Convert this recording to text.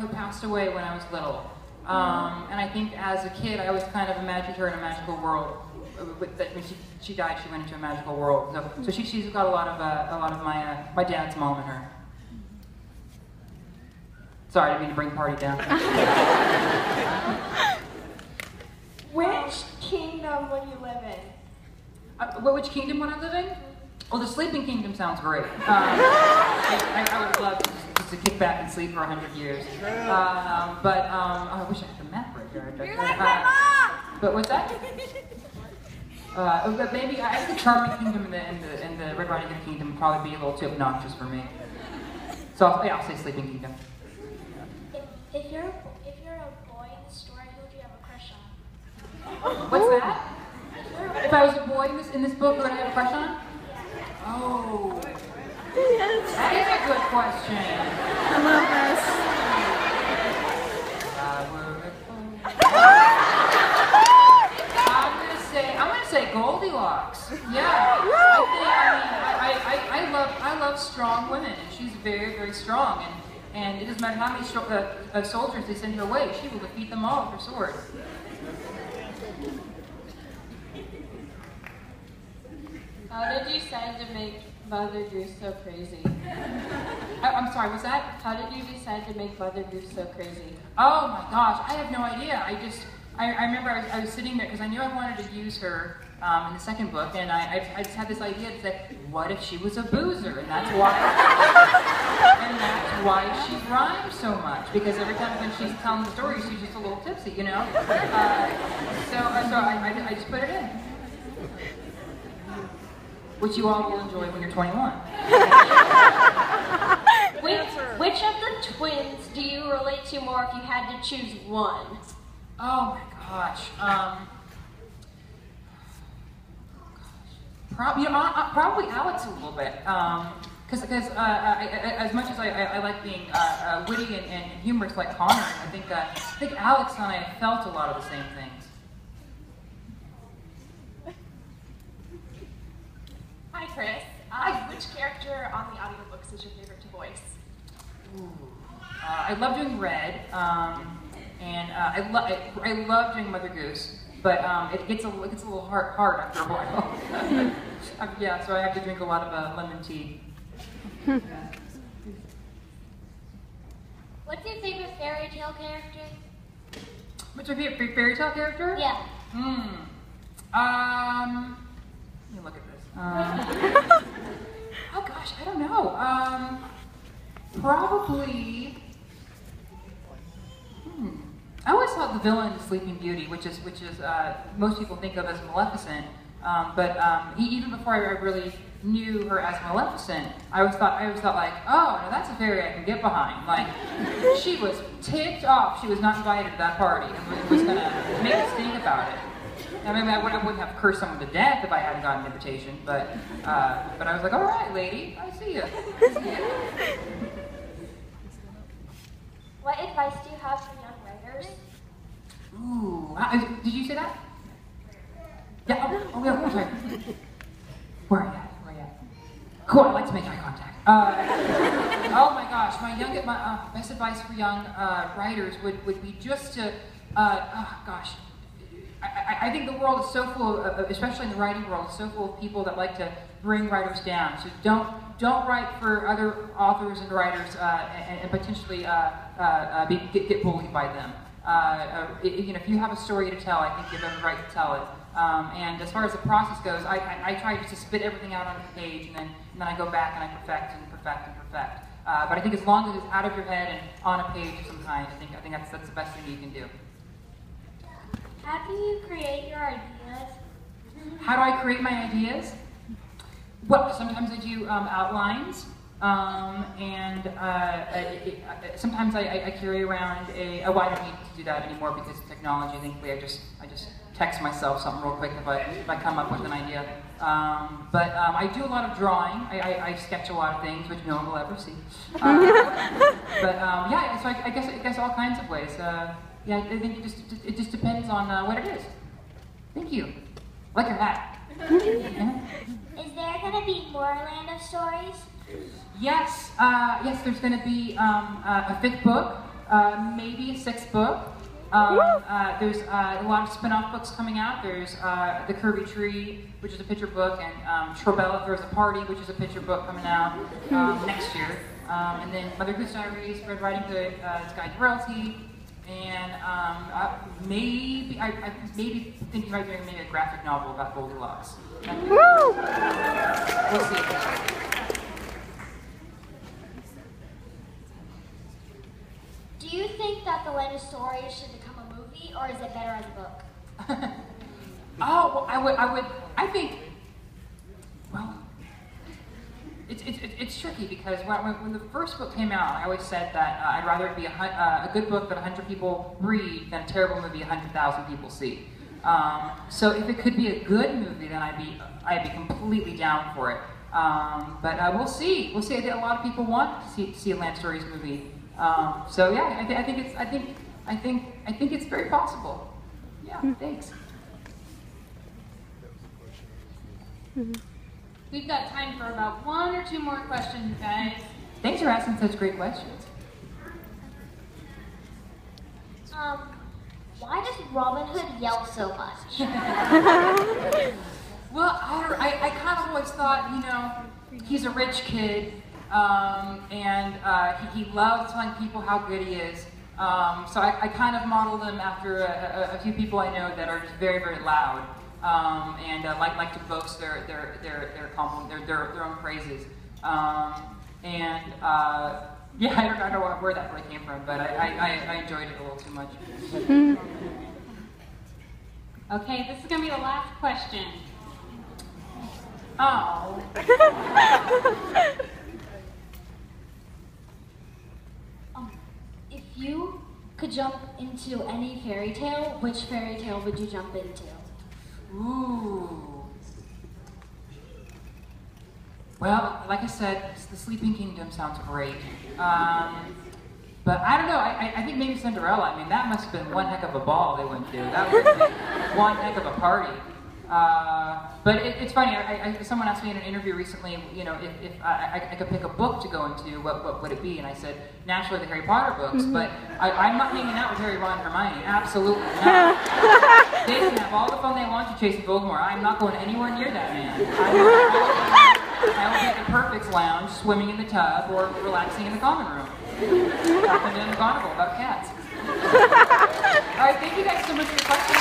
grandmother passed away when I was little. And I think as a kid, I always kind of imagined her in a magical world. When she died, she went into a magical world. So she's got a lot of my dad's mom in her. Sorry, I didn't mean to bring the party down. Which kingdom would you live in? Which kingdom would I live in? Well, the sleeping kingdom sounds great. I would love just to kick back and sleep for 100 years. I wish I had the map right here. You're like my mom! But what's that? But maybe I think the charming kingdom and the Red Riding Hood kingdom would probably be a little too obnoxious for me. So I'll say sleeping kingdom. If you're a boy in the story, who do you have a crush on? What's that? If I was a boy in this book, who would I have a crush on? Oh, that is a good question. I love this. I'm gonna say Goldilocks. Yeah, I love strong women, and she's very, very strong. And it doesn't matter how many soldiers they send her way, she will defeat them all with her sword. How did you decide to make Mother Goose so crazy? I'm sorry, what's that? How did you decide to make Mother Goose so crazy? Oh my gosh, I have no idea. I remember I was sitting there because I knew I wanted to use her in the second book, and I just had this idea to say, what if she was a boozer? And that's why she rhymes so much, because every time when she's telling the story, she's just a little tipsy, you know? So I just put it in. Which you all will enjoy when you're 21. Which of the twins do you relate to more if you had to choose one? Oh my gosh. Probably Alex a little bit. Because as much as I like being witty and humorous like Connor, I think Alex and I have felt a lot of the same things. Hi, Chris. Which character on the audiobooks is your favorite to voice? Ooh. I love doing Red, and I love doing Mother Goose, but it gets a little hard after a while. Yeah, so I have to drink a lot of lemon tea. What's your favorite fairy tale character? What's your favorite fairy tale character? Yeah. Let me look at this. Oh gosh, I don't know. Probably. I always thought the villain in Sleeping Beauty, which is most people think of as Maleficent, but even before I really knew her as Maleficent, I always thought like, oh, no, that's a fairy I can get behind. Like, she was ticked off. She was not invited to that party and was gonna make a stink about it. I mean, I wouldn't have cursed someone to death if I hadn't gotten an invitation, but I was like, all right, lady, I see you. What advice do you have for young writers? Ooh, did you say that? Yeah, oh yeah, I'm sorry. Where are you at? Cool, I like to make eye contact. Oh my gosh, my best advice for young writers would be just to, I think the world is so full of, especially in the writing world, is so full of people that like to bring writers down. So don't write for other authors and writers and potentially get bullied by them. If you have a story to tell, I think you have every right to tell it. And as far as the process goes, I try just to spit everything out on the page, and then I go back and I perfect. But I think as long as it's out of your head and on a page of some kind, I think that's the best thing you can do. How do you create your ideas? How do I create my ideas? Well, sometimes I do outlines, sometimes I carry around well, I don't need to do that anymore because of technology. Thankfully, I just text myself something real quick if I come up with an idea. I do a lot of drawing. I sketch a lot of things, which no one will ever see. Yeah, so I guess all kinds of ways. Yeah, I think it just depends on what it is. Thank you. I like your hat. Is there going to be more Land of Stories? Yes, yes. There's going to be a fifth book. maybe a 6th book. There's a lot of spin-off books coming out. There's The Curvy Tree, which is a picture book, and Trobella Throws a Party, which is a picture book coming out next year. And then Mother Goose Diaries, Red Riding Hood, Guide to Royalty, and maybe I maybe thinking about doing maybe a graphic novel about Goldilocks. We'll see. Do you think that the Land of Stories should become a movie, or is it better as a book? Oh, well, I think, well, it's tricky because when the first book came out, I always said that I'd rather it be a good book that 100 people read than a terrible movie 100,000 people see. So if it could be a good movie, then I'd be completely down for it. But we'll see. We'll see. I think a lot of people want to see a Land Stories movie. So yeah, I think it's very possible. Yeah, thanks. We've got time for about 1 or 2 more questions, guys. Thanks for asking such great questions. Why does Robin Hood yell so much? Well, I kind of always thought, you know, he's a rich kid, and he loves telling people how good he is. So I kind of modeled him after a few people I know that are just very, very loud, and like to boast their own praises. Yeah, I don't know where that really came from, but I enjoyed it a little too much. Okay, this is going to be the last question. Oh. If you could jump into any fairy tale, which fairy tale would you jump into? Ooh. Well, like I said, the Sleeping Kingdom sounds great. But I don't know, I think maybe Cinderella. I mean, that must have been one heck of a ball they went to. That would have been one heck of a party. But it's funny, someone asked me in an interview recently, you know, if I could pick a book to go into, what would it be? And I said, naturally the Harry Potter books, but I'm not hanging out with Harry, Ron, and Hermione, absolutely not. They can have all the fun they want to chasing Voldemort. I'm not going anywhere near that man. I will be at the Perfects Lounge, swimming in the tub, or relaxing in the common room. Talking to McGonagall about cats. All right, thank you guys so much for your questions.